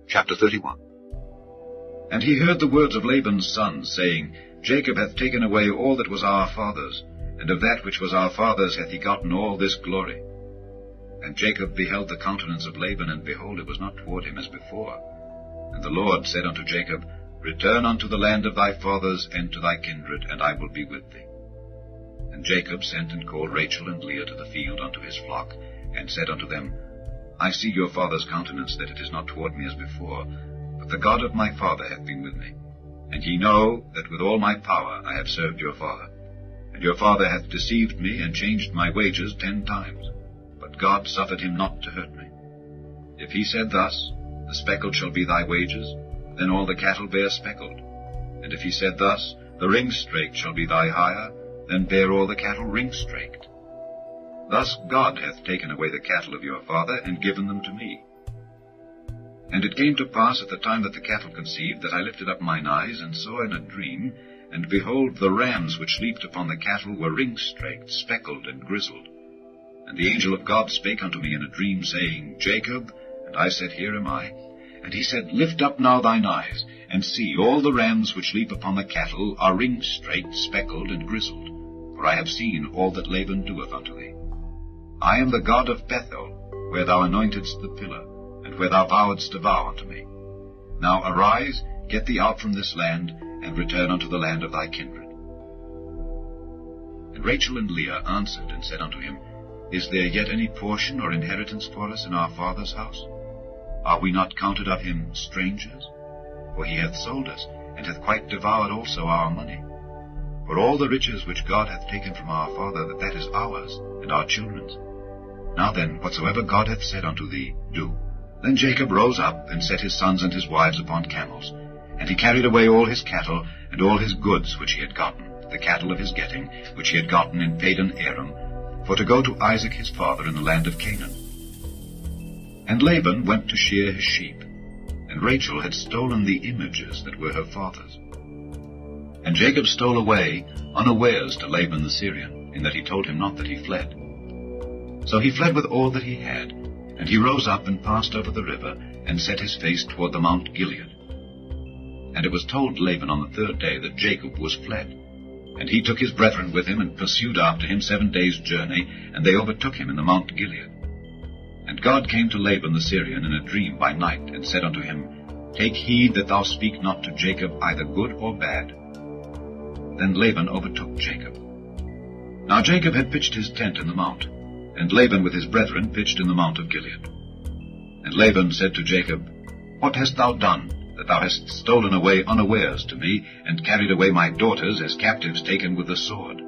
Chapter 31. And he heard the words of Laban's sons, saying, Jacob hath taken away all that was our father's, and of that which was our father's hath he gotten all this glory. And Jacob beheld the countenance of Laban, and behold, it was not toward him as before. And the Lord said unto Jacob, Return unto the land of thy fathers, and to thy kindred, and I will be with thee. And Jacob sent and called Rachel and Leah to the field unto his flock, and said unto them, I see your father's countenance, that it is not toward me as before, but the God of my father hath been with me. And ye know that with all my power I have served your father. And your father hath deceived me, and changed my wages 10 times. But God suffered him not to hurt me. If he said thus, The speckled shall be thy wages, then all the cattle bear speckled. And if he said thus, The ring-straked shall be thy hire, then bear all the cattle ring-straked. Thus God hath taken away the cattle of your father, and given them to me. And it came to pass at the time that the cattle conceived, that I lifted up mine eyes, and saw in a dream, and behold, the rams which leaped upon the cattle were ring-straked, speckled, and grizzled. And the angel of God spake unto me in a dream, saying, Jacob. And I said, Here am I. And he said, Lift up now thine eyes, and see, all the rams which leap upon the cattle are ring-straked, speckled, and grizzled. For I have seen all that Laban doeth unto thee. I am the God of Bethel, where thou anointedst the pillar, and where thou vowedst a vow unto me. Now arise, get thee out from this land, and return unto the land of thy kindred. And Rachel and Leah answered and said unto him, Is there yet any portion or inheritance for us in our father's house? Are we not counted of him strangers? For he hath sold us, and hath quite devoured also our money. For all the riches which God hath taken from our father, that is ours, and our children's. Now then, whatsoever God hath said unto thee, do. Then Jacob rose up, and set his sons and his wives upon camels. And he carried away all his cattle, and all his goods which he had gotten, the cattle of his getting, which he had gotten in Padan Aram, for to go to Isaac his father in the land of Canaan. And Laban went to shear his sheep, and Rachel had stolen the images that were her father's. And Jacob stole away unawares to Laban the Syrian, in that he told him not that he fled. So he fled with all that he had, and he rose up and passed over the river, and set his face toward the Mount Gilead. And it was told Laban on the 3rd day that Jacob was fled. And he took his brethren with him, and pursued after him 7 days' journey, and they overtook him in the Mount Gilead. And God came to Laban the Syrian in a dream by night, and said unto him, Take heed that thou speak not to Jacob either good or bad. Then Laban overtook Jacob. Now Jacob had pitched his tent in the mount, and Laban with his brethren pitched in the mount of Gilead. And Laban said to Jacob, What hast thou done, that thou hast stolen away unawares to me, and carried away my daughters as captives taken with the sword?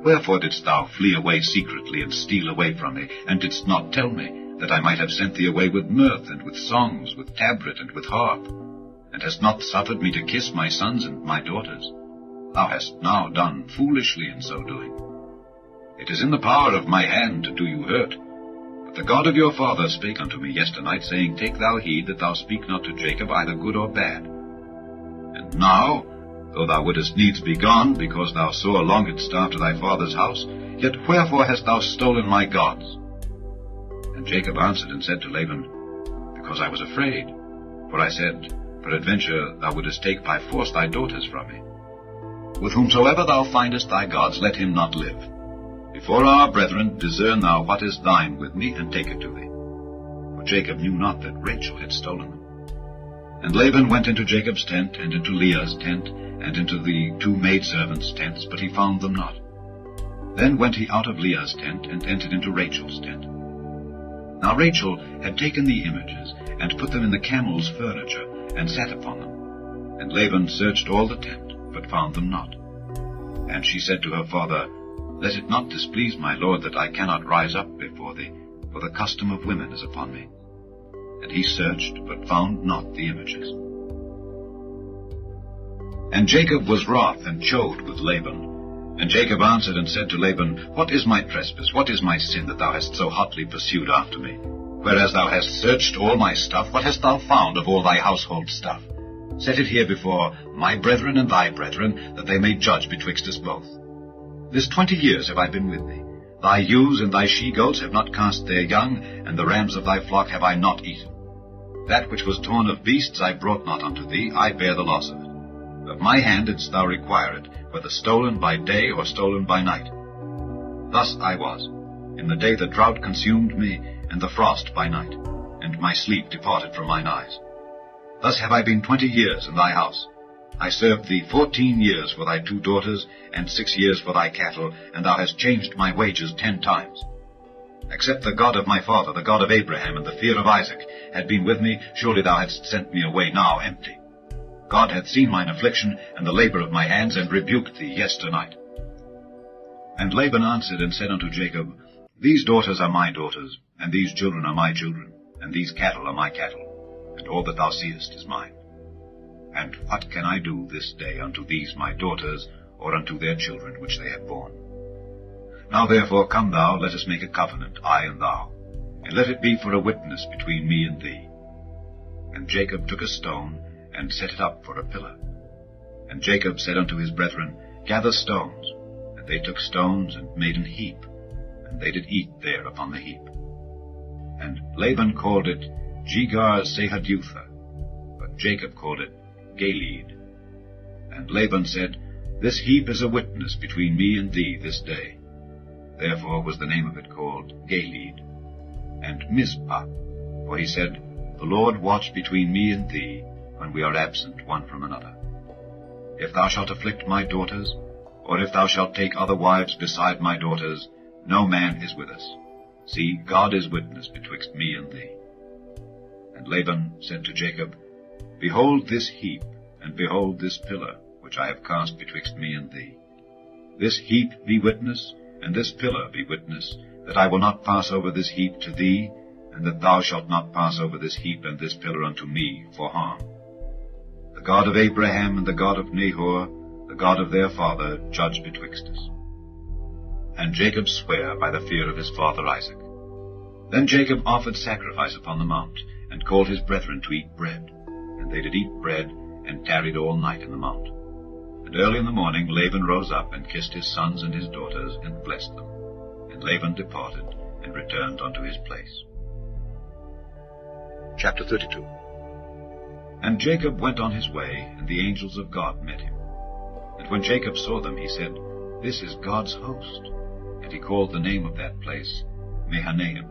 Wherefore didst thou flee away secretly, and steal away from me, and didst not tell me, that I might have sent thee away with mirth, and with songs, with tabret, and with harp, and hast not suffered me to kiss my sons and my daughters? Thou hast now done foolishly in so doing. It is in the power of my hand to do you hurt. But the God of your father spake unto me yesternight, saying, Take thou heed that thou speak not to Jacob either good or bad. And now, though thou wouldest needs be gone, because thou sore longedst after thy father's house, yet wherefore hast thou stolen my gods? And Jacob answered and said to Laban, Because I was afraid. For I said, Peradventure thou wouldest take by force thy daughters from me. With whomsoever thou findest thy gods, let him not live. Before our brethren discern thou what is thine with me, and take it to thee. For Jacob knew not that Rachel had stolen them. And Laban went into Jacob's tent, and into Leah's tent, and into the 2 maidservants' tents, but he found them not. Then went he out of Leah's tent, and entered into Rachel's tent. Now Rachel had taken the images, and put them in the camel's furniture, and sat upon them. And Laban searched all the tent, but found them not. And she said to her father, Let it not displease my lord that I cannot rise up before thee, for the custom of women is upon me. And he searched, but found not the images. And Jacob was wroth, and chode with Laban. And Jacob answered and said to Laban, What is my trespass, what is my sin, that thou hast so hotly pursued after me? Whereas thou hast searched all my stuff, what hast thou found of all thy household stuff? Set it here before my brethren and thy brethren, that they may judge betwixt us both. This 20 years have I been with thee. Thy ewes and thy she-goats have not cast their young, and the rams of thy flock have I not eaten. That which was torn of beasts I brought not unto thee, I bear the loss of it. Of my hand didst thou require it, whether stolen by day or stolen by night. Thus I was, in the day the drought consumed me, and the frost by night, and my sleep departed from mine eyes. Thus have I been 20 years in thy house. I served thee 14 years for thy 2 daughters, and 6 years for thy cattle, and thou hast changed my wages 10 times. Except the God of my father, the God of Abraham, and the fear of Isaac, had been with me, surely thou hadst sent me away now empty. God hath seen mine affliction, and the labor of my hands, and rebuked thee yesternight. And Laban answered and said unto Jacob, These daughters are my daughters, and these children are my children, and these cattle are my cattle, and all that thou seest is mine. And what can I do this day unto these my daughters, or unto their children which they have borne? Now therefore come thou, let us make a covenant, I and thou, and let it be for a witness between me and thee. And Jacob took a stone, and set it up for a pillar. And Jacob said unto his brethren, Gather stones. And they took stones, and made an heap, and they did eat there upon the heap. And Laban called it Jegar-sahadutha, but Jacob called it Galeed. And Laban said, This heap is a witness between me and thee this day. Therefore was the name of it called Galeed. And Mizpah, for he said, The Lord watch between me and thee, when we are absent one from another. If thou shalt afflict my daughters, or if thou shalt take other wives beside my daughters, no man is with us. See, God is witness betwixt me and thee. And Laban said to Jacob, Behold this heap, and behold this pillar, which I have cast betwixt me and thee. This heap be witness, and this pillar be witness, that I will not pass over this heap to thee, and that thou shalt not pass over this heap and this pillar unto me for harm. The God of Abraham and the God of Nahor, the God of their father, judge betwixt us. And Jacob sware by the fear of his father Isaac. Then Jacob offered sacrifice upon the mount, and called his brethren to eat bread. And they did eat bread, and tarried all night in the mount. And early in the morning Laban rose up, and kissed his sons and his daughters, and blessed them. And Laban departed, and returned unto his place. Chapter 32. And Jacob went on his way, and the angels of God met him. And when Jacob saw them, he said, This is God's host. And he called the name of that place Mahanaim.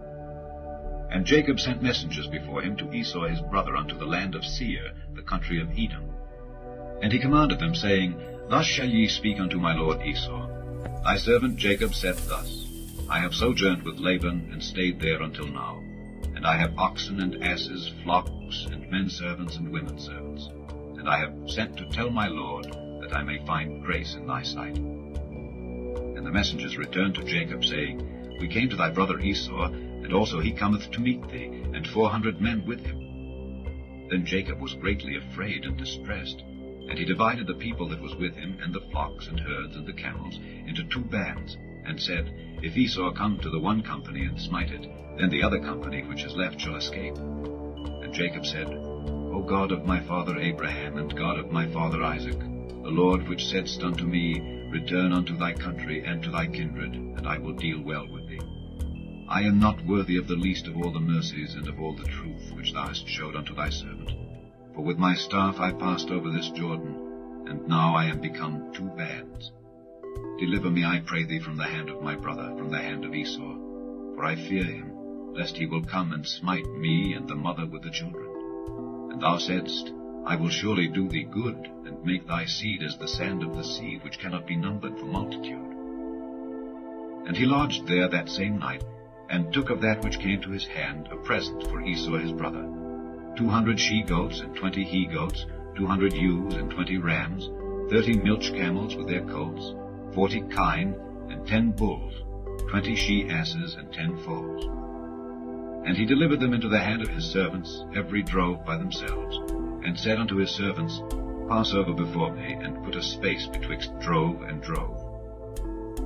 And Jacob sent messengers before him to Esau his brother unto the land of Seir, the country of Edom. And he commanded them, saying, Thus shall ye speak unto my lord Esau. Thy servant Jacob saith thus, I have sojourned with Laban, and stayed there until now. And I have oxen and asses, flocks, and men servants and women servants. And I have sent to tell my lord, that I may find grace in thy sight. And the messengers returned to Jacob, saying, We came to thy brother Esau, and also he cometh to meet thee, and 400 men with him. Then Jacob was greatly afraid and distressed, and he divided the people that was with him, and the flocks and herds and the camels, into 2 bands, and said, If Esau come to the one company and smite it, then the other company which is left shall escape. And Jacob said, O God of my father Abraham, and God of my father Isaac, the Lord which saidst unto me, Return unto thy country and to thy kindred, and I will deal well with thee. I am not worthy of the least of all the mercies and of all the truth which thou hast showed unto thy servant. For with my staff I passed over this Jordan, and now I am become 2 bands. Deliver me, I pray thee, from the hand of my brother, from the hand of Esau, for I fear him, lest he will come and smite me and the mother with the children. And thou saidst, I will surely do thee good, and make thy seed as the sand of the sea, which cannot be numbered for multitude. And he lodged there that same night, and took of that which came to his hand a present for Esau his brother, 200 she-goats and 20 he-goats, 200 ewes and 20 rams, 30 milch camels with their colts, 40 kine, and 10 bulls, 20 she-asses, and 10 foals. And he delivered them into the hand of his servants, every drove by themselves, and said unto his servants, Pass over before me, and put a space betwixt drove and drove.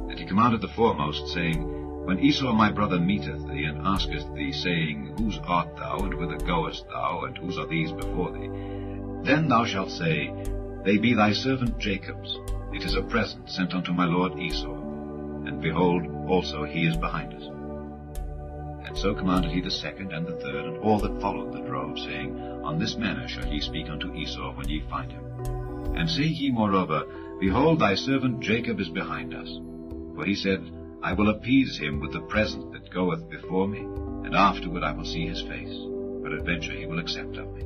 And he commanded the foremost, saying, When Esau my brother meeteth thee, and asketh thee, saying, Whose art thou, and whither goest thou, and whose are these before thee? Then thou shalt say, They be thy servant Jacob's. It is a present sent unto my lord Esau. And behold, also he is behind us. And so commanded he the second and the third, and all that followed the drove, saying, On this manner shall ye speak unto Esau when ye find him. And say ye moreover, Behold, thy servant Jacob is behind us. For he said, I will appease him with the present that goeth before me, and afterward I will see his face. Peradventure he will accept of me.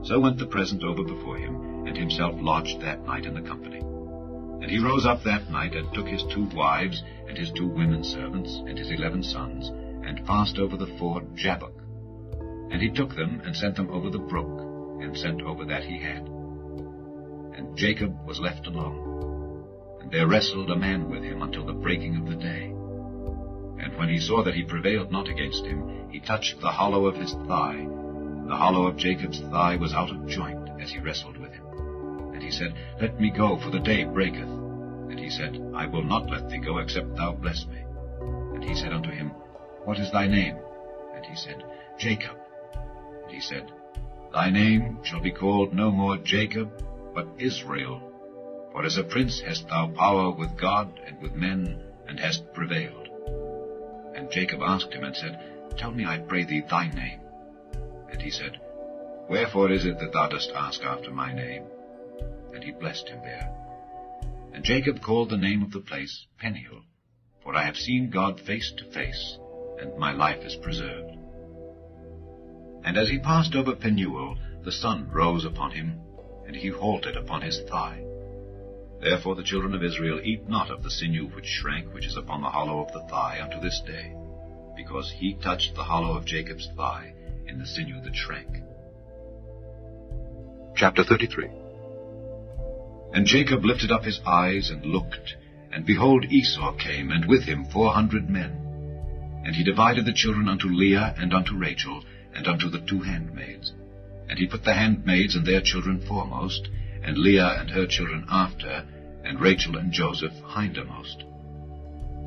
So went the present over before him, and himself lodged that night in the company. And he rose up that night, and took his 2 wives, and his 2 women servants, and his 11 sons, and passed over the ford Jabbok. And he took them, and sent them over the brook, and sent over that he had. And Jacob was left alone. And there wrestled a man with him until the breaking of the day. And when he saw that he prevailed not against him, he touched the hollow of his thigh. And the hollow of Jacob's thigh was out of joint, as he wrestled with him. And he said, Let me go, for the day breaketh. And he said, I will not let thee go, except thou bless me. And he said unto him, What is thy name? And he said, Jacob. And he said, Thy name shall be called no more Jacob, but Israel. For as a prince hast thou power with God and with men, and hast prevailed. And Jacob asked him, and said, Tell me, I pray thee, thy name. And he said, Wherefore is it that thou dost ask after my name? And he blessed him there. And Jacob called the name of the place Peniel, for I have seen God face to face, and my life is preserved. And as he passed over Penuel, the sun rose upon him, and he halted upon his thigh. Therefore the children of Israel eat not of the sinew which shrank, which is upon the hollow of the thigh, unto this day, because he touched the hollow of Jacob's thigh in the sinew that shrank. Chapter 33. And Jacob lifted up his eyes and looked, and behold, Esau came, and with him 400 men. And he divided the children unto Leah and unto Rachel, and unto the 2 handmaids. And he put the handmaids and their children foremost, and Leah and her children after, and Rachel and Joseph hindermost.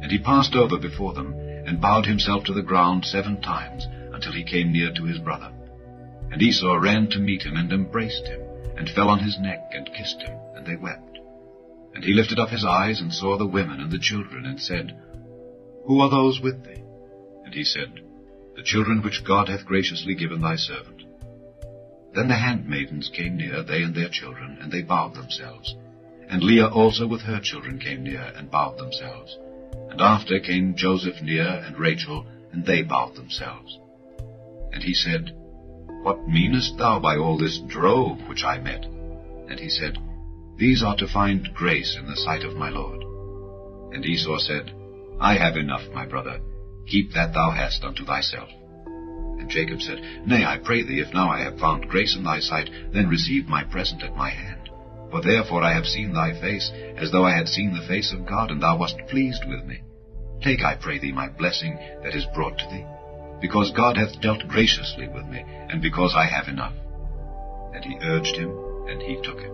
And he passed over before them, and bowed himself to the ground 7 times, until he came near to his brother. And Esau ran to meet him, and embraced him, and fell on his neck, and kissed him, and they wept. And he lifted up his eyes, and saw the women and the children, and said, Who are those with thee? And he said, The children which God hath graciously given thy servant. Then the handmaidens came near, they and their children, and they bowed themselves. And Leah also with her children came near, and bowed themselves. And after came Joseph near, and Rachel, and they bowed themselves. And he said, What meanest thou by all this drove which I met? And he said, These are to find grace in the sight of my Lord. And Esau said, I have enough, my brother. Keep that thou hast unto thyself. And Jacob said, Nay, I pray thee, if now I have found grace in thy sight, then receive my present at my hand. For therefore I have seen thy face, as though I had seen the face of God, and thou wast pleased with me. Take, I pray thee, my blessing that is brought to thee, because God hath dealt graciously with me, and because I have enough. And he urged him, and he took him.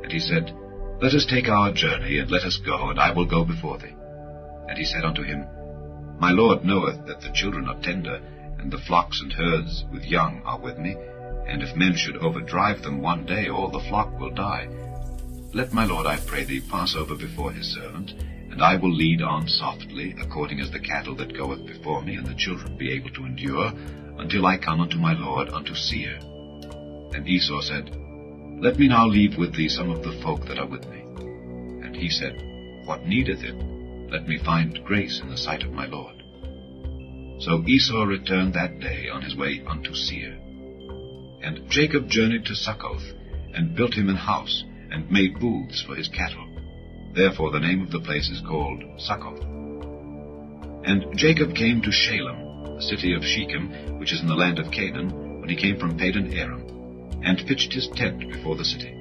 And he said, Let us take our journey, and let us go, and I will go before thee. And he said unto him, My Lord knoweth that the children are tender, and the flocks and herds with young are with me, and if men should overdrive them one day, all the flock will die. Let my Lord, I pray thee, pass over before his servant, and I will lead on softly, according as the cattle that goeth before me, and the children be able to endure, until I come unto my Lord, unto Seir. And Esau said, Let me now leave with thee some of the folk that are with me. And he said, What needeth it? Let me find grace in the sight of my Lord. So Esau returned that day on his way unto Seir. And Jacob journeyed to Succoth, and built him an house, and made booths for his cattle. Therefore the name of the place is called Succoth. And Jacob came to Shalem, the city of Shechem, which is in the land of Canaan, when he came from Padan Aram, and pitched his tent before the city.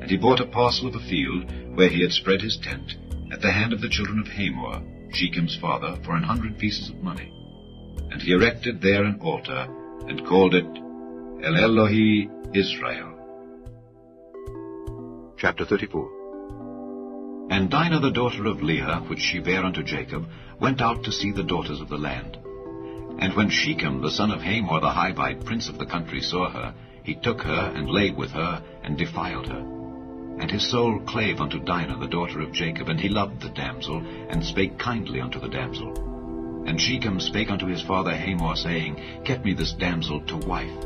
And he bought a parcel of a field, where he had spread his tent, at the hand of the children of Hamor, Shechem's father, for 100 pieces of money. And he erected there an altar, and called it El Elohi Israel. Chapter 34. And Dinah the daughter of Leah, which she bare unto Jacob, went out to see the daughters of the land. And when Shechem the son of Hamor the Hivite, prince of the country, saw her, he took her, and lay with her, and defiled her. And his soul clave unto Dinah the daughter of Jacob, and he loved the damsel, and spake kindly unto the damsel. And Shechem spake unto his father Hamor, saying, Get me this damsel to wife.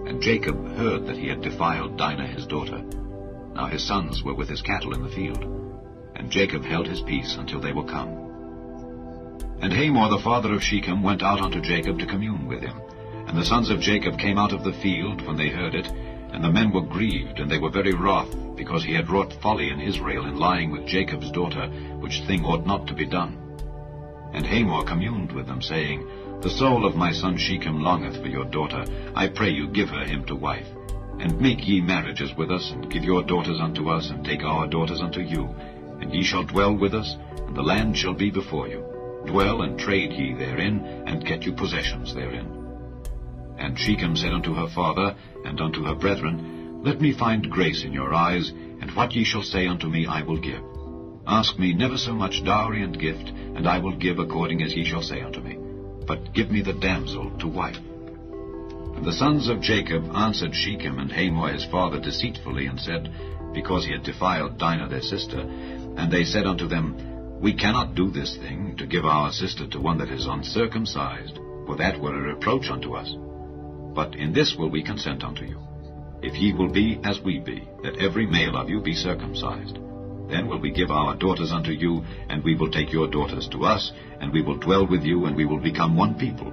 And Jacob heard that he had defiled Dinah his daughter. Now his sons were with his cattle in the field. And Jacob held his peace until they were come. And Hamor the father of Shechem went out unto Jacob to commune with him. And the sons of Jacob came out of the field when they heard it, and the men were grieved, and they were very wroth, because he had wrought folly in Israel in lying with Jacob's daughter, which thing ought not to be done. And Hamor communed with them, saying, The soul of my son Shechem longeth for your daughter. I pray you give her him to wife. And make ye marriages with us, and give your daughters unto us, and take our daughters unto you. And ye shall dwell with us, and the land shall be before you. Dwell and trade ye therein, and get you possessions therein. And Shechem said unto her father, and unto her brethren, Let me find grace in your eyes, and what ye shall say unto me I will give. Ask me never so much dowry and gift, and I will give according as ye shall say unto me. But give me the damsel to wife. And the sons of Jacob answered Shechem and Hamor his father deceitfully, and said, Because he had defiled Dinah their sister. And they said unto them, We cannot do this thing, to give our sister to one that is uncircumcised, for that were a reproach unto us. But in this will we consent unto you, if ye will be as we be, that every male of you be circumcised. Then will we give our daughters unto you, and we will take your daughters to us, and we will dwell with you, and we will become one people.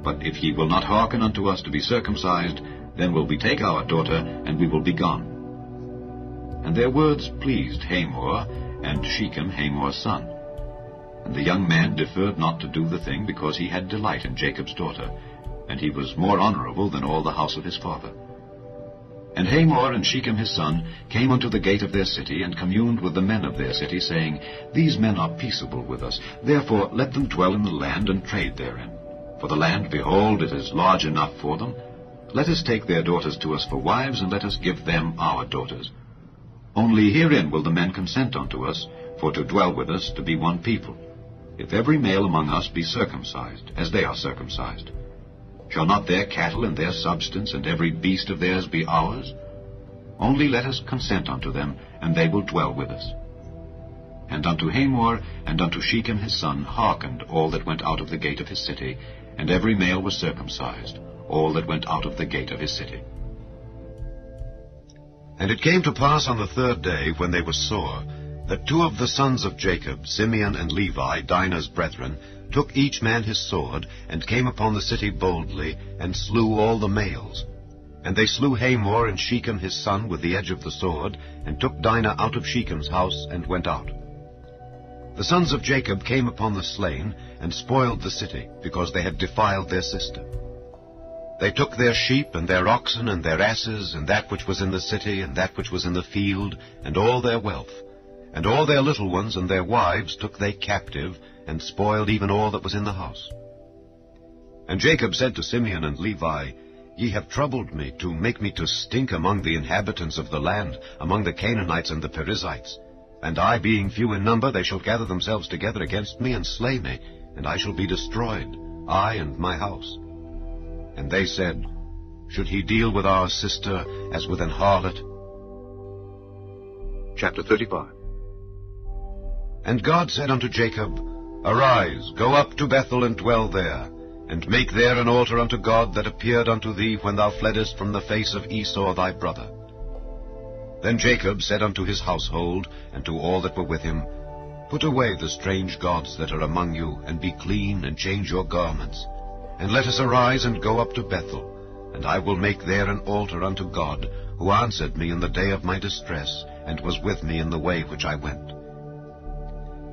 But if ye will not hearken unto us to be circumcised, then will we take our daughter, and we will be gone. And their words pleased Hamor, and Shechem Hamor's son. And the young man deferred not to do the thing, because he had delight in Jacob's daughter, and he was more honorable than all the house of his father. And Hamor and Shechem his son came unto the gate of their city, and communed with the men of their city, saying, These men are peaceable with us, therefore let them dwell in the land, and trade therein. For the land, behold, it is large enough for them. Let us take their daughters to us for wives, and let us give them our daughters. Only herein will the men consent unto us, for to dwell with us, to be one people. If every male among us be circumcised, as they are circumcised, shall not their cattle and their substance and every beast of theirs be ours? Only let us consent unto them, and they will dwell with us. And unto Hamor and unto Shechem his son hearkened all that went out of the gate of his city, and every male was circumcised, all that went out of the gate of his city. And it came to pass on the third day, when they were sore, that two of the sons of Jacob, Simeon and Levi, Dinah's brethren, took each man his sword, and came upon the city boldly, and slew all the males. And they slew Hamor and Shechem his son with the edge of the sword, and took Dinah out of Shechem's house, and went out. The sons of Jacob came upon the slain, and spoiled the city, because they had defiled their sister. They took their sheep, and their oxen, and their asses, and that which was in the city, and that which was in the field, and all their wealth. And all their little ones and their wives took they captive, and spoiled even all that was in the house. And Jacob said to Simeon and Levi, Ye have troubled me, to make me to stink among the inhabitants of the land, among the Canaanites and the Perizzites. And I, being few in number, they shall gather themselves together against me, and slay me, and I shall be destroyed, I and my house. And they said, Should he deal with our sister as with an harlot? Chapter 35. And God said unto Jacob, Arise, go up to Bethel, and dwell there, and make there an altar unto God that appeared unto thee when thou fleddest from the face of Esau thy brother. Then Jacob said unto his household, and to all that were with him, Put away the strange gods that are among you, and be clean, and change your garments. And let us arise and go up to Bethel, and I will make there an altar unto God, who answered me in the day of my distress, and was with me in the way which I went.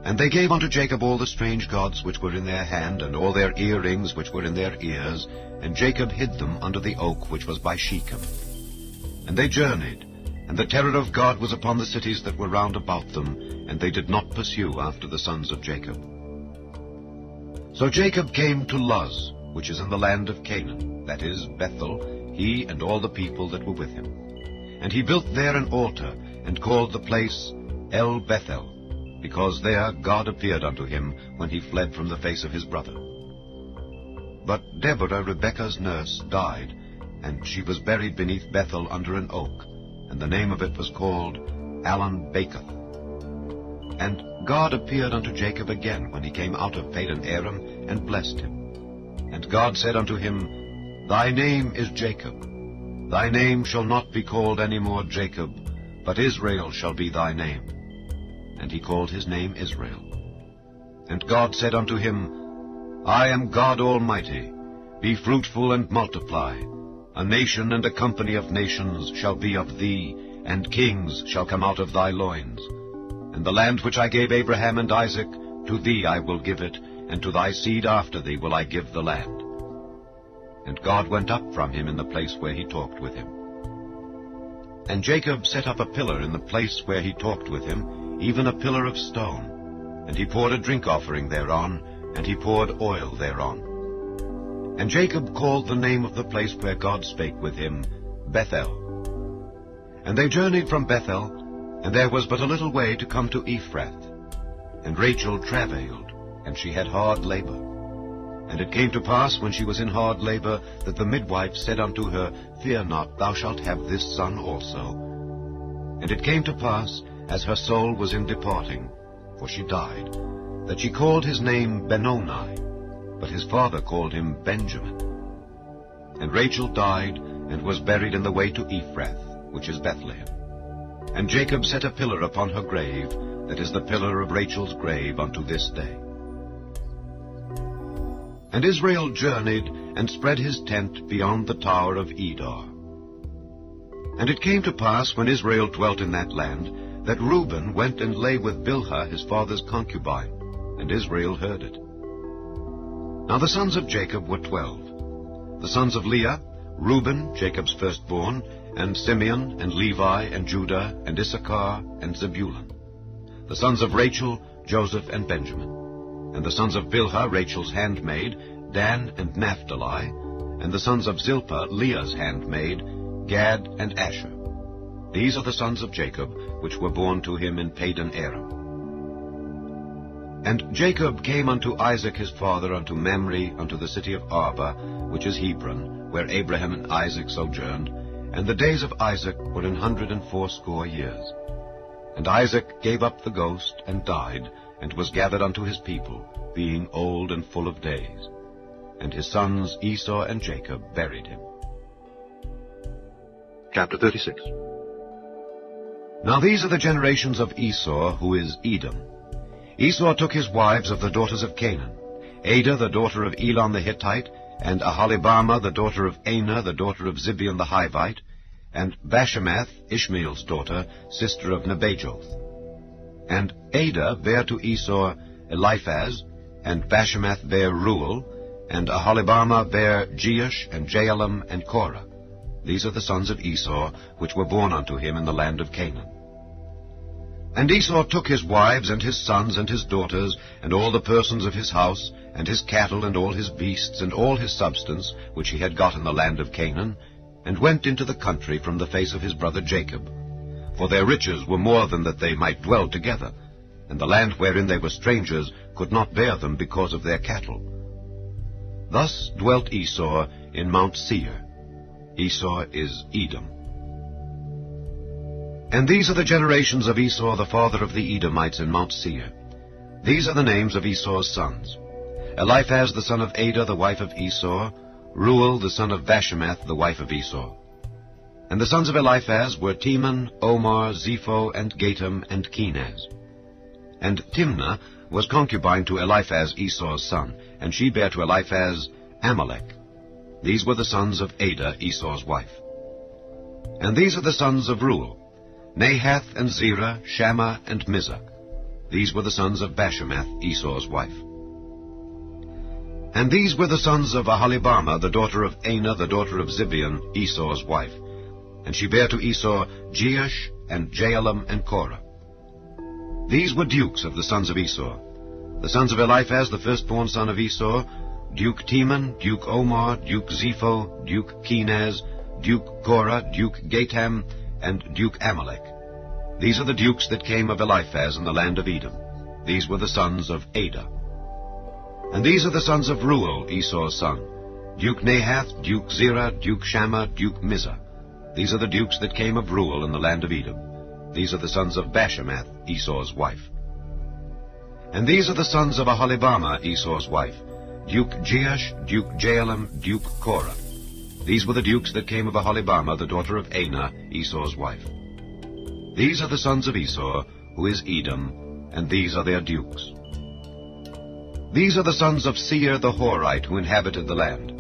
And they gave unto Jacob all the strange gods which were in their hand, and all their earrings which were in their ears, and Jacob hid them under the oak which was by Shechem. And they journeyed, and the terror of God was upon the cities that were round about them, and they did not pursue after the sons of Jacob. So Jacob came to Luz, which is in the land of Canaan, that is, Bethel, he and all the people that were with him. And he built there an altar, and called the place El Bethel, because there God appeared unto him when he fled from the face of his brother. But Deborah, Rebekah's nurse, died, and she was buried beneath Bethel under an oak, and the name of it was called Allon Bacuth. And God appeared unto Jacob again when he came out of Padan Aram, and blessed him. And God said unto him, Thy name is Jacob. Thy name shall not be called any more Jacob, but Israel shall be thy name. And he called his name Israel. And God said unto him, I am God Almighty. Be fruitful and multiply. A nation and a company of nations shall be of thee, and kings shall come out of thy loins. And the land which I gave Abraham and Isaac, to thee I will give it, and to thy seed after thee will I give the land. And God went up from him in the place where he talked with him. And Jacob set up a pillar in the place where he talked with him, even a pillar of stone. And he poured a drink offering thereon, and he poured oil thereon. And Jacob called the name of the place where God spake with him, Bethel. And they journeyed from Bethel, and there was but a little way to come to Ephrath. And Rachel travailed, and she had hard labor. And it came to pass, when she was in hard labor, that the midwife said unto her, Fear not, thou shalt have this son also. And it came to pass, as her soul was in departing, for she died, that she called his name Benoni, but his father called him Benjamin. And Rachel died, and was buried in the way to Ephrath, which is Bethlehem. And Jacob set a pillar upon her grave, that is the pillar of Rachel's grave unto this day. And Israel journeyed, and spread his tent beyond the tower of Edar. And it came to pass, when Israel dwelt in that land, that Reuben went and lay with Bilhah his father's concubine, and Israel heard it. Now the sons of Jacob were 12. The sons of Leah, Reuben, Jacob's firstborn, and Simeon, and Levi, and Judah, and Issachar, and Zebulun. The sons of Rachel, Joseph, and Benjamin. And the sons of Bilhah, Rachel's handmaid, Dan and Naphtali. And the sons of Zilpah, Leah's handmaid, Gad and Asher. These are the sons of Jacob, which were born to him in Padan Aram. And Jacob came unto Isaac his father unto Mamre, unto the city of Arba, which is Hebron, where Abraham and Isaac sojourned. And the days of Isaac were 180 years. And Isaac gave up the ghost, and died, and was gathered unto his people, being old and full of days. And his sons Esau and Jacob buried him. Chapter 36. Now these are the generations of Esau, who is Edom. Esau took his wives of the daughters of Canaan, Adah the daughter of Elon the Hittite, and Aholibamah the daughter of Anah the daughter of Zibeon the Hivite, and Bashemath, Ishmael's daughter, sister of Nebajoth. And Adah bare to Esau Eliphaz, and Bashemath bare Reuel, and Aholibamah bare Jeush, and Jaalam, and Korah. These are the sons of Esau, which were born unto him in the land of Canaan. And Esau took his wives, and his sons, and his daughters, and all the persons of his house, and his cattle, and all his beasts, and all his substance, which he had got in the land of Canaan, and went into the country from the face of his brother Jacob. For their riches were more than that they might dwell together, and the land wherein they were strangers could not bear them because of their cattle. Thus dwelt Esau in Mount Seir. Esau is Edom. And these are the generations of Esau, the father of the Edomites in Mount Seir. These are the names of Esau's sons: Eliphaz the son of Adah, the wife of Esau; Reuel the son of Bashemath, the wife of Esau. And the sons of Eliphaz were Teman, Omar, Zepho, and Gatam, and Kenaz. And Timnah was concubine to Eliphaz Esau's son, and she bare to Eliphaz Amalek. These were the sons of Adah, Esau's wife. And these are the sons of Reuel: Nahath, and Zerah, Shammah, and Mizah. These were the sons of Bashemath, Esau's wife. And these were the sons of Aholibamah, the daughter of Anah, the daughter of Zibeon, Esau's wife. And she bare to Esau Jeush, and Jaalam, and Korah. These were dukes of the sons of Esau: the sons of Eliphaz, the firstborn son of Esau, Duke Teman, Duke Omar, Duke Zepho, Duke Kenaz, Duke Korah, Duke Gatam, and Duke Amalek. These are the dukes that came of Eliphaz in the land of Edom. These were the sons of Adah. And these are the sons of Reuel, Esau's son: Duke Nahath, Duke Zerah, Duke Shammah, Duke Mizah. These are the dukes that came of Reuel in the land of Edom. These are the sons of Bashemath, Esau's wife. And these are the sons of Aholibama, Esau's wife, Duke Jeush, Duke Jaalam, Duke Korah. These were the dukes that came of Aholibama, the daughter of Anah, Esau's wife. These are the sons of Esau, who is Edom, and these are their dukes. These are the sons of Seir the Horite, who inhabited the land,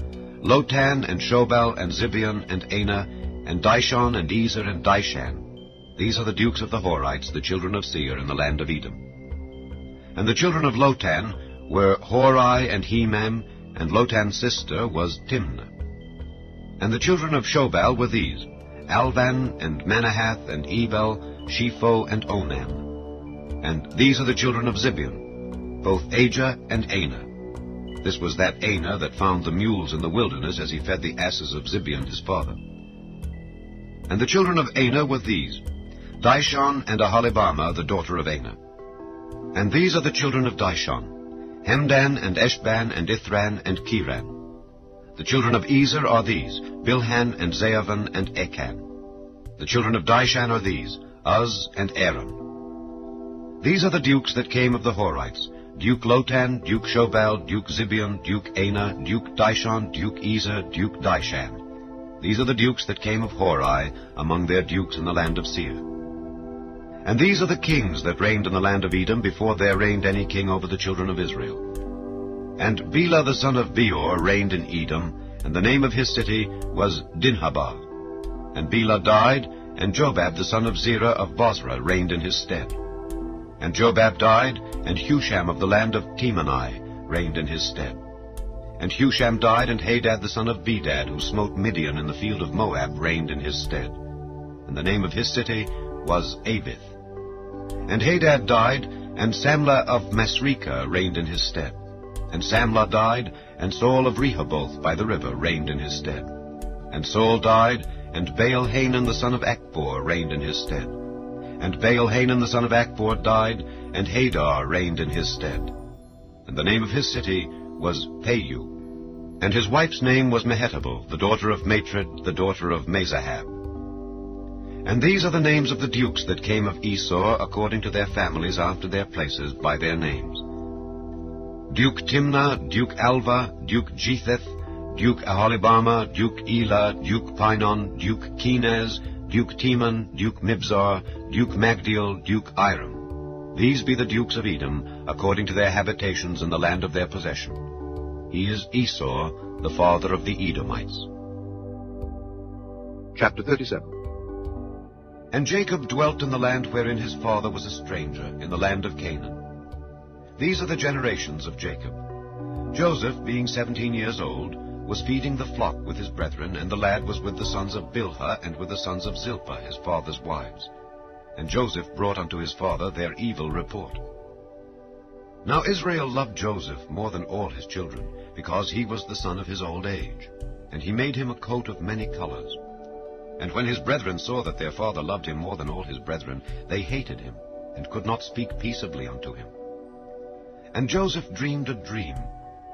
Lotan, and Shobal, and Zibeon, and Anah, and Dishon, and Ezer, and Dishan. These are the dukes of the Horites, the children of Seir, in the land of Edom. And the children of Lotan were Hori and Hemam, and Lotan's sister was Timnah. And the children of Shobal were these, Alvan, and Manahath, and Ebal, Shepho, and Onam. And these are the children of Zibeon, both Ajah and Anah. This was that Anah that found the mules in the wilderness as he fed the asses of Zibeon his father. And the children of Anah were these, Dishon and Aholibama, the daughter of Anah. And these are the children of Dishon, Hemdan, and Eshban, and Ithran, and Kiran. The children of Ezer are these, Bilhan, and Zaavan, and Achan. The children of Dishan are these, Uz, and Aram. These are the dukes that came of the Horites, Duke Lotan, Duke Shobal, Duke Zibeon, Duke Anah, Duke Dishon, Duke Ezer, Duke Dishan. These are the dukes that came of Hori, among their dukes in the land of Seir. And these are the kings that reigned in the land of Edom before there reigned any king over the children of Israel. And Bela the son of Beor reigned in Edom, and the name of his city was Dinhabah. And Bela died, and Jobab the son of Zerah of Bozrah reigned in his stead. And Jobab died, and Husham of the land of Temani reigned in his stead. And Husham died, and Hadad the son of Bedad, who smote Midian in the field of Moab, reigned in his stead. And the name of his city was Avith. And Hadad died, and Samlah of Masrekah reigned in his stead. And Samlah died, and Saul of Rehoboth by the river reigned in his stead. And Saul died, and Baal-Hanan the son of Achbor reigned in his stead. And Baal-Hanan the son of Achbor died, and Hadar reigned in his stead. And the name of his city was Payu. And his wife's name was Mehetabel, the daughter of Matred, the daughter of Mezahab. And these are the names of the dukes that came of Esau according to their families after their places by their names. Duke Timnah, Duke Alva, Duke Jetheth, Duke Aholibama, Duke Elah, Duke Pinon, Duke Kenaz, Duke Teman, Duke Mibzar, Duke Magdiel, Duke Iram. These be the dukes of Edom, according to their habitations in the land of their possession. He is Esau, the father of the Edomites. Chapter 37. And Jacob dwelt in the land wherein his father was a stranger, in the land of Canaan. These are the generations of Jacob. Joseph, being 17 years old, was feeding the flock with his brethren, and the lad was with the sons of Bilhah and with the sons of Zilpah, his father's wives. And Joseph brought unto his father their evil report. Now Israel loved Joseph more than all his children, because he was the son of his old age. And he made him a coat of many colors. And when his brethren saw that their father loved him more than all his brethren, they hated him, and could not speak peaceably unto him. And Joseph dreamed a dream,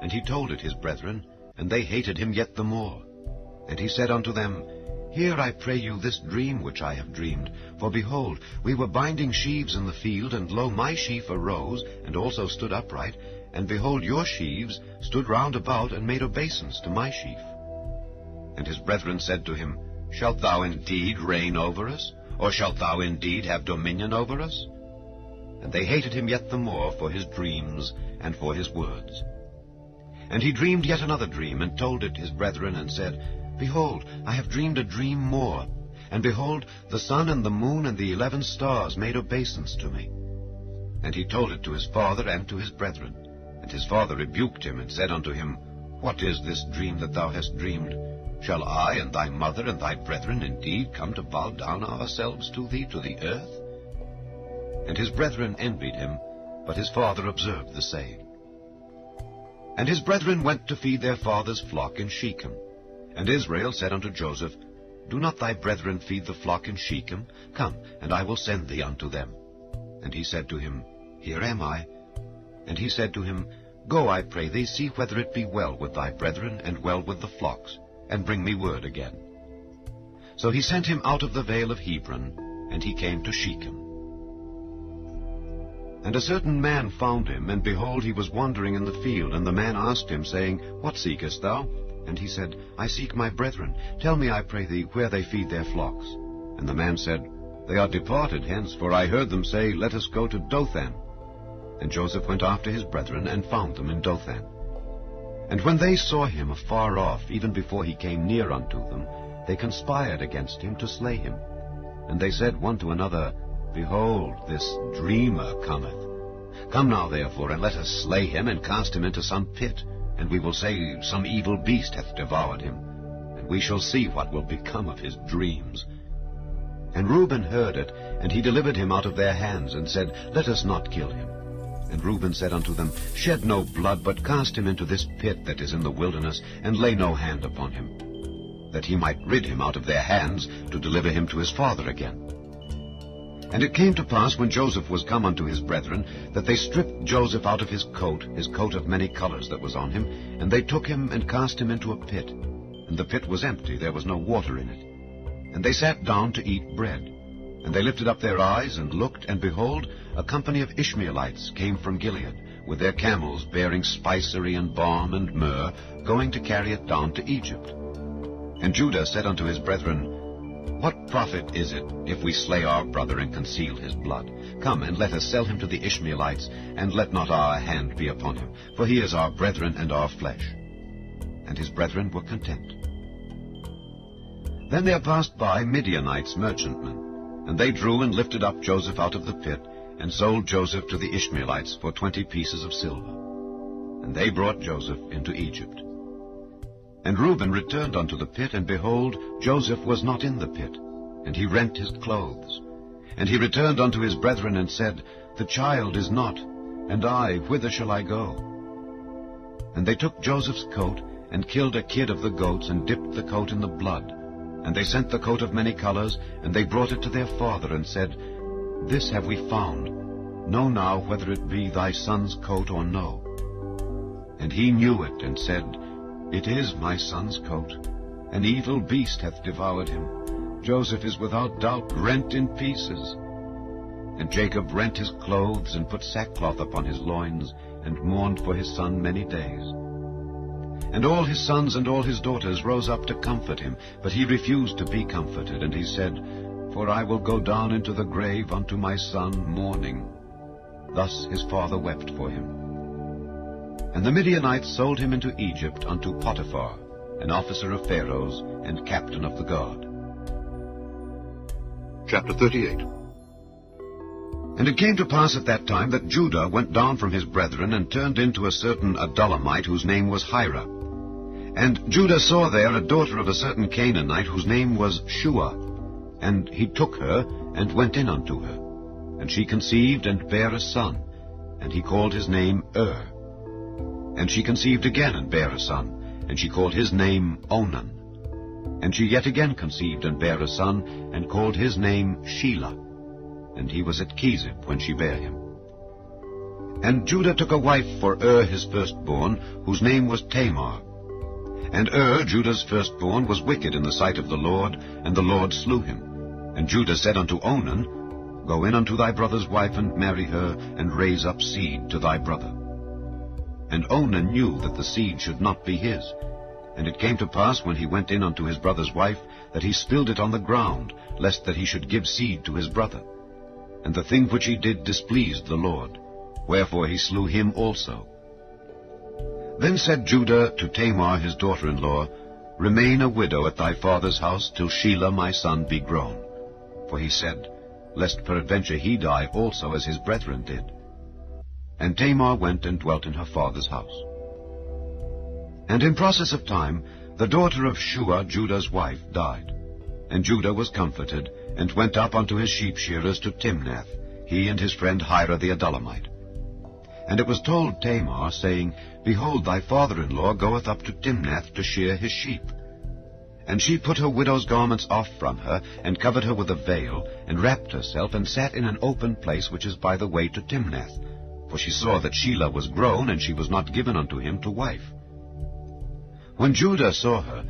and he told it his brethren, and they hated him yet the more. And he said unto them, Hear, I pray you, this dream which I have dreamed. For behold, we were binding sheaves in the field, and lo, my sheaf arose, and also stood upright, and behold, your sheaves stood round about, and made obeisance to my sheaf. And his brethren said to him, Shalt thou indeed reign over us? Or shalt thou indeed have dominion over us? And they hated him yet the more for his dreams and for his words. And he dreamed yet another dream, and told it his brethren, and said, Behold, I have dreamed a dream more. And behold, the sun and the moon and the 11 stars made obeisance to me. And he told it to his father and to his brethren. And his father rebuked him, and said unto him, What is this dream that thou hast dreamed? Shall I and thy mother and thy brethren indeed come to bow down ourselves to thee to the earth? And his brethren envied him, but his father observed the saying. And his brethren went to feed their father's flock in Shechem. And Israel said unto Joseph, Do not thy brethren feed the flock in Shechem? Come, and I will send thee unto them. And he said to him, Here am I. And he said to him, Go, I pray thee, see whether it be well with thy brethren, and well with the flocks, and bring me word again. So he sent him out of the vale of Hebron, and he came to Shechem. And a certain man found him, and behold, he was wandering in the field. And the man asked him, saying, What seekest thou? And he said, I seek my brethren. Tell me, I pray thee, where they feed their flocks. And the man said, They are departed hence, for I heard them say, Let us go to Dothan. And Joseph went after his brethren, and found them in Dothan. And when they saw him afar off, even before he came near unto them, they conspired against him to slay him. And they said one to another, Behold, this dreamer cometh. Come now, therefore, and let us slay him, and cast him into some pit, and we will say, Some evil beast hath devoured him, and we shall see what will become of his dreams. And Reuben heard it, and he delivered him out of their hands, and said, Let us not kill him. And Reuben said unto them, Shed no blood, but cast him into this pit that is in the wilderness, and lay no hand upon him, that he might rid him out of their hands, to deliver him to his father again. And it came to pass, when Joseph was come unto his brethren, that they stripped Joseph out of his coat of many colors that was on him, and they took him and cast him into a pit. And the pit was empty, there was no water in it. And they sat down to eat bread. And they lifted up their eyes, and looked, and behold, a company of Ishmaelites came from Gilead, with their camels bearing spicery and balm and myrrh, going to carry it down to Egypt. And Judah said unto his brethren, What profit is it, if we slay our brother and conceal his blood? Come, and let us sell him to the Ishmaelites, and let not our hand be upon him, for he is our brethren and our flesh. And his brethren were content. Then there passed by Midianites merchantmen, and they drew and lifted up Joseph out of the pit, and sold Joseph to the Ishmaelites for 20 pieces of silver. And they brought Joseph into Egypt. And Reuben returned unto the pit, and behold, Joseph was not in the pit, and he rent his clothes. And he returned unto his brethren, and said, The child is not, and I, whither shall I go? And they took Joseph's coat, and killed a kid of the goats, and dipped the coat in the blood. And they sent the coat of many colors, and they brought it to their father, and said, This have we found. Know now whether it be thy son's coat or no. And he knew it, and said, It is my son's coat. An evil beast hath devoured him. Joseph is without doubt rent in pieces. And Jacob rent his clothes, and put sackcloth upon his loins, and mourned for his son many days. And all his sons and all his daughters rose up to comfort him, but he refused to be comforted. And he said, For I will go down into the grave unto my son mourning. Thus his father wept for him. And the Midianites sold him into Egypt unto Potiphar, an officer of Pharaoh's, and captain of the guard. Chapter 38. And it came to pass at that time that Judah went down from his brethren, and turned into a certain Adullamite, whose name was Hira. And Judah saw there a daughter of a certain Canaanite, whose name was Shua. And he took her, and went in unto her. And she conceived, and bare a son, and he called his name And she conceived again, and bare a son, and she called his name Onan. And she yet again conceived, and bare a son, and called his name Shelah. And he was at Kezib when she bare him. And Judah took a wife for his firstborn, whose name was Tamar. And Judah's firstborn, was wicked in the sight of the Lord, and the Lord slew him. And Judah said unto Onan, Go in unto thy brother's wife, and marry her, and raise up seed to thy brother. And Onan knew that the seed should not be his. And it came to pass, when he went in unto his brother's wife, that he spilled it on the ground, lest that he should give seed to his brother. And the thing which he did displeased the Lord, wherefore he slew him also. Then said Judah to Tamar his daughter-in-law, Remain a widow at thy father's house, till Shelah my son be grown. For he said, Lest peradventure he die also, as his brethren did. And Tamar went and dwelt in her father's house. And in process of time, the daughter of Shua, Judah's wife, died. And Judah was comforted, and went up unto his sheep-shearers to Timnath, he and his friend Hira the Adullamite. And it was told Tamar, saying, Behold, thy father-in-law goeth up to Timnath to shear his sheep. And she put her widow's garments off from her, and covered her with a veil, and wrapped herself, and sat in an open place which is by the way to Timnath. For she saw that Shelah was grown, and she was not given unto him to wife. When Judah saw her,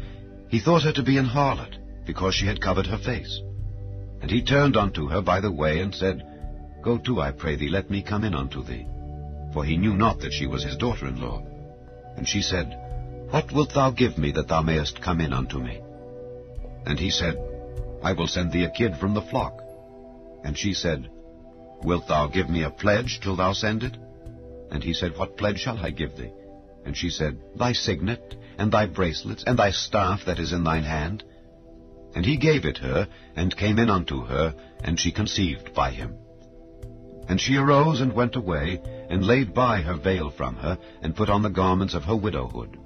he thought her to be an harlot, because she had covered her face. And he turned unto her by the way, and said, Go to, I pray thee, let me come in unto thee. For he knew not that she was his daughter-in-law. And she said, What wilt thou give me that thou mayest come in unto me? And he said, I will send thee a kid from the flock. And she said, Wilt thou give me a pledge till thou send it? And he said, What pledge shall I give thee? And she said, Thy signet, and thy bracelets, and thy staff that is in thine hand. And he gave it her, and came in unto her, and she conceived by him. And she arose and went away, and laid by her veil from her, and put on the garments of her widowhood.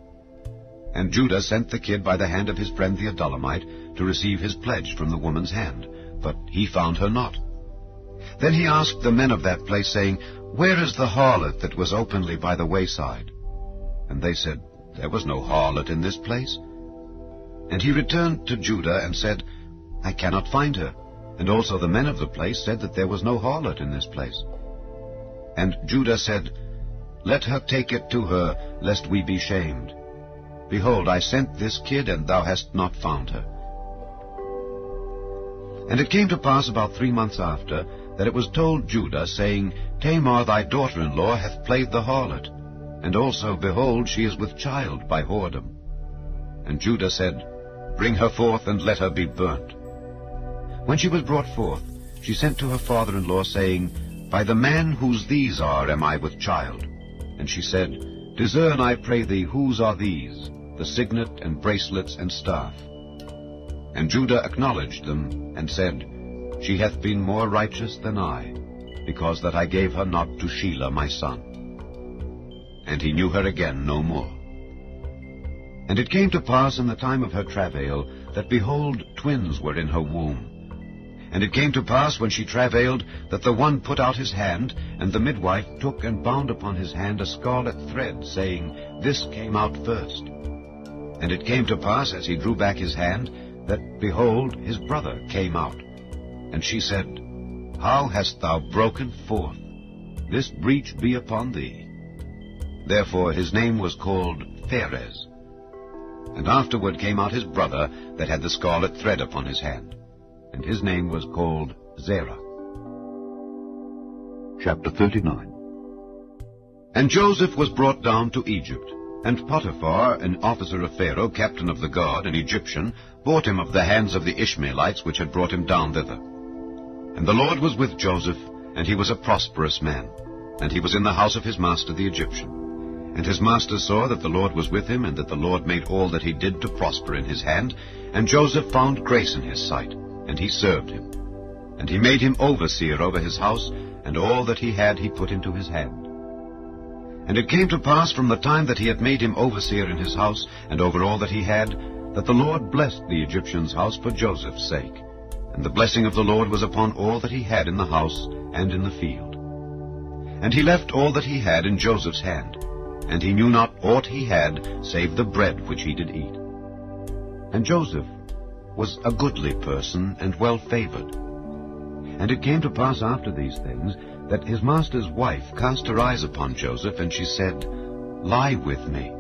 And Judah sent the kid by the hand of his friend the Adullamite to receive his pledge from the woman's hand, but he found her not. Then he asked the men of that place, saying, Where is the harlot that was openly by the wayside? And they said, There was no harlot in this place. And he returned to Judah and said, I cannot find her. And also the men of the place said that there was no harlot in this place. And Judah said, Let her take it to her, lest we be shamed. Behold, I sent this kid, and thou hast not found her. And it came to pass about 3 months after, that it was told Judah, saying, Tamar thy daughter-in-law hath played the harlot, and also, behold, she is with child by whoredom. And Judah said, Bring her forth, and let her be burnt. When she was brought forth, she sent to her father-in-law, saying, By the man whose these are am I with child. And she said, Discern, I pray thee, whose are these, the signet and bracelets and staff? And Judah acknowledged them, and said, She hath been more righteous than I, because that I gave her not to Shelah my son. And he knew her again no more. And it came to pass in the time of her travail, that, behold, twins were in her womb. And it came to pass, when she travailed, that the one put out his hand, and the midwife took and bound upon his hand a scarlet thread, saying, This came out first. And it came to pass, as he drew back his hand, that, behold, his brother came out. And she said, How hast thou broken forth? This breach be upon thee. Therefore his name was called Pharez. And afterward came out his brother that had the scarlet thread upon his hand, and his name was called Zerah. Chapter 39. And Joseph was brought down to Egypt, and Potiphar, an officer of Pharaoh, captain of the guard, an Egyptian, bought him of the hands of the Ishmaelites which had brought him down thither. And the Lord was with Joseph, and he was a prosperous man, and he was in the house of his master the Egyptian. And his master saw that the Lord was with him, and that the Lord made all that he did to prosper in his hand. And Joseph found grace in his sight, and he served him. And he made him overseer over his house, and all that he had he put into his hand. And it came to pass from the time that he had made him overseer in his house, and over all that he had, that the Lord blessed the Egyptian's house for Joseph's sake. And the blessing of the Lord was upon all that he had in the house and in the field. And he left all that he had in Joseph's hand, and he knew not aught he had, save the bread which he did eat. And Joseph was a goodly person, and well-favored. And it came to pass after these things, that his master's wife cast her eyes upon Joseph, and she said, Lie with me.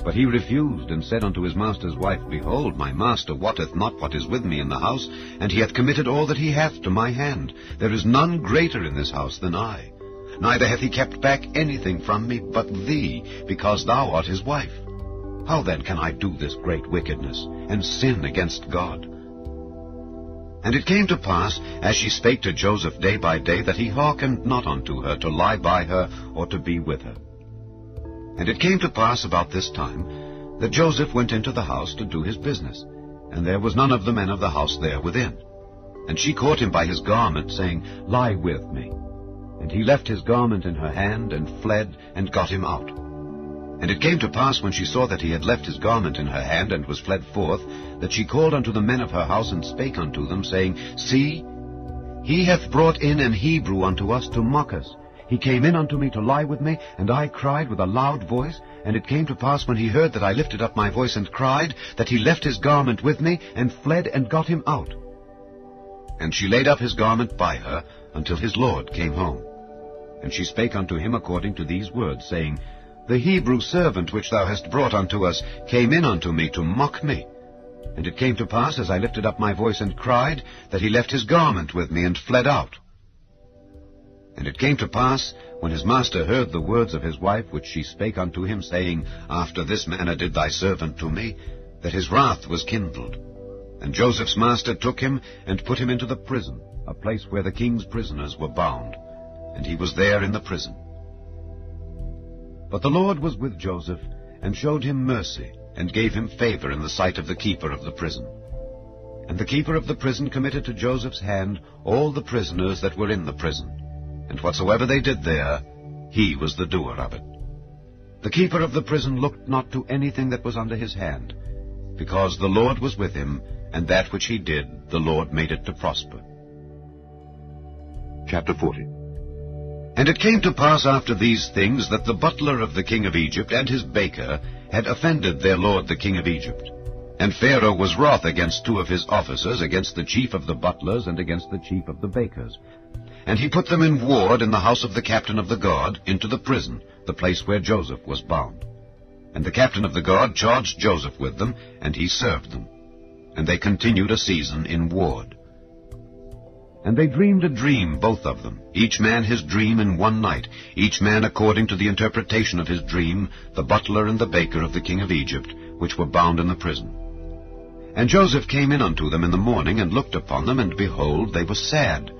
But he refused, and said unto his master's wife, Behold, my master wotteth not what is with me in the house, and he hath committed all that he hath to my hand. There is none greater in this house than I. Neither hath he kept back anything from me but thee, because thou art his wife. How then can I do this great wickedness, and sin against God? And it came to pass, as she spake to Joseph day by day, that he hearkened not unto her to lie by her, or to be with her. And it came to pass about this time, that Joseph went into the house to do his business, and there was none of the men of the house there within. And she caught him by his garment, saying, Lie with me. And he left his garment in her hand, and fled, and got him out. And it came to pass, when she saw that he had left his garment in her hand, and was fled forth, that she called unto the men of her house, and spake unto them, saying, See, he hath brought in an Hebrew unto us to mock us. He came in unto me to lie with me, and I cried with a loud voice. And it came to pass, when he heard that I lifted up my voice and cried, that he left his garment with me, and fled, and got him out. And she laid up his garment by her, until his Lord came home. And she spake unto him according to these words, saying, The Hebrew servant which thou hast brought unto us came in unto me to mock me. And it came to pass, as I lifted up my voice and cried, that he left his garment with me, and fled out. And it came to pass, when his master heard the words of his wife, which she spake unto him, saying, After this manner did thy servant to me, that his wrath was kindled. And Joseph's master took him, and put him into the prison, a place where the king's prisoners were bound. And he was there in the prison. But the Lord was with Joseph, and showed him mercy, and gave him favor in the sight of the keeper of the prison. And the keeper of the prison committed to Joseph's hand all the prisoners that were in the prison. And whatsoever they did there, he was the doer of it. The keeper of the prison looked not to anything that was under his hand, because the Lord was with him, and that which he did, the Lord made it to prosper. Chapter 40. And it came to pass after these things, that the butler of the king of Egypt and his baker had offended their lord the king of Egypt. And Pharaoh was wroth against two of his officers, against the chief of the butlers, and against the chief of the bakers. And he put them in ward in the house of the captain of the guard, into the prison, the place where Joseph was bound. And the captain of the guard charged Joseph with them, and he served them. And they continued a season in ward. And they dreamed a dream, both of them, each man his dream in one night, each man according to the interpretation of his dream, the butler and the baker of the king of Egypt, which were bound in the prison. And Joseph came in unto them in the morning, and looked upon them, and behold, they were sad.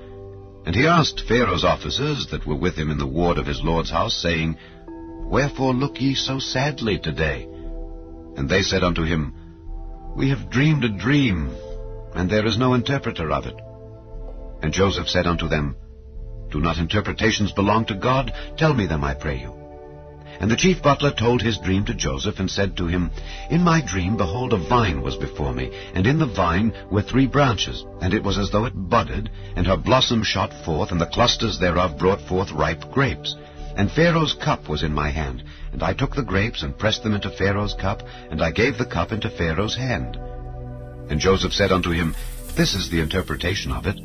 And he asked Pharaoh's officers that were with him in the ward of his lord's house, saying, Wherefore look ye so sadly today? And they said unto him, We have dreamed a dream, and there is no interpreter of it. And Joseph said unto them, Do not interpretations belong to God? Tell me them, I pray you. And the chief butler told his dream to Joseph, and said to him, In my dream, behold, a vine was before me, and in the vine were 3 branches, and it was as though it budded, and her blossom shot forth, and the clusters thereof brought forth ripe grapes. And Pharaoh's cup was in my hand, and I took the grapes, and pressed them into Pharaoh's cup, and I gave the cup into Pharaoh's hand. And Joseph said unto him, This is the interpretation of it.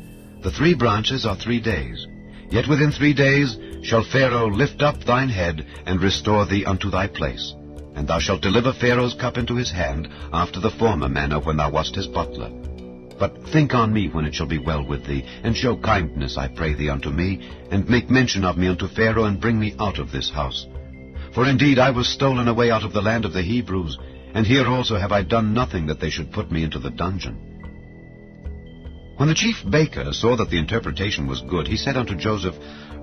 The 3 branches are 3 days. Yet within 3 days shall Pharaoh lift up thine head, and restore thee unto thy place. And thou shalt deliver Pharaoh's cup into his hand, after the former manner when thou wast his butler. But think on me when it shall be well with thee, and show kindness, I pray thee, unto me, and make mention of me unto Pharaoh, and bring me out of this house. For indeed I was stolen away out of the land of the Hebrews, and here also have I done nothing that they should put me into the dungeon. When the chief baker saw that the interpretation was good, he said unto Joseph,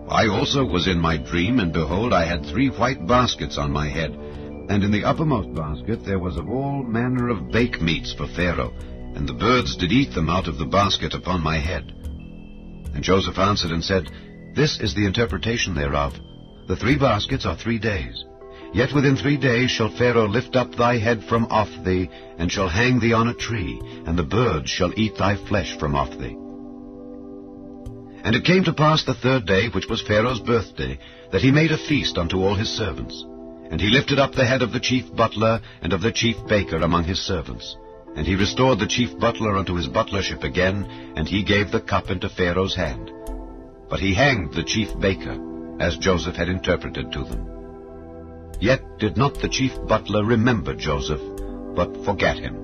I also was in my dream, and behold, I had 3 white baskets on my head, and in the uppermost basket there was of all manner of bake meats for Pharaoh, and the birds did eat them out of the basket upon my head. And Joseph answered and said, This is the interpretation thereof. The 3 baskets are 3 days. Yet within 3 days shall Pharaoh lift up thy head from off thee, and shall hang thee on a tree, and the birds shall eat thy flesh from off thee. And it came to pass the 3rd day, which was Pharaoh's birthday, that he made a feast unto all his servants. And he lifted up the head of the chief butler and of the chief baker among his servants. And he restored the chief butler unto his butlership again, and he gave the cup into Pharaoh's hand. But he hanged the chief baker, as Joseph had interpreted to them. Yet did not the chief butler remember Joseph, but forgat him.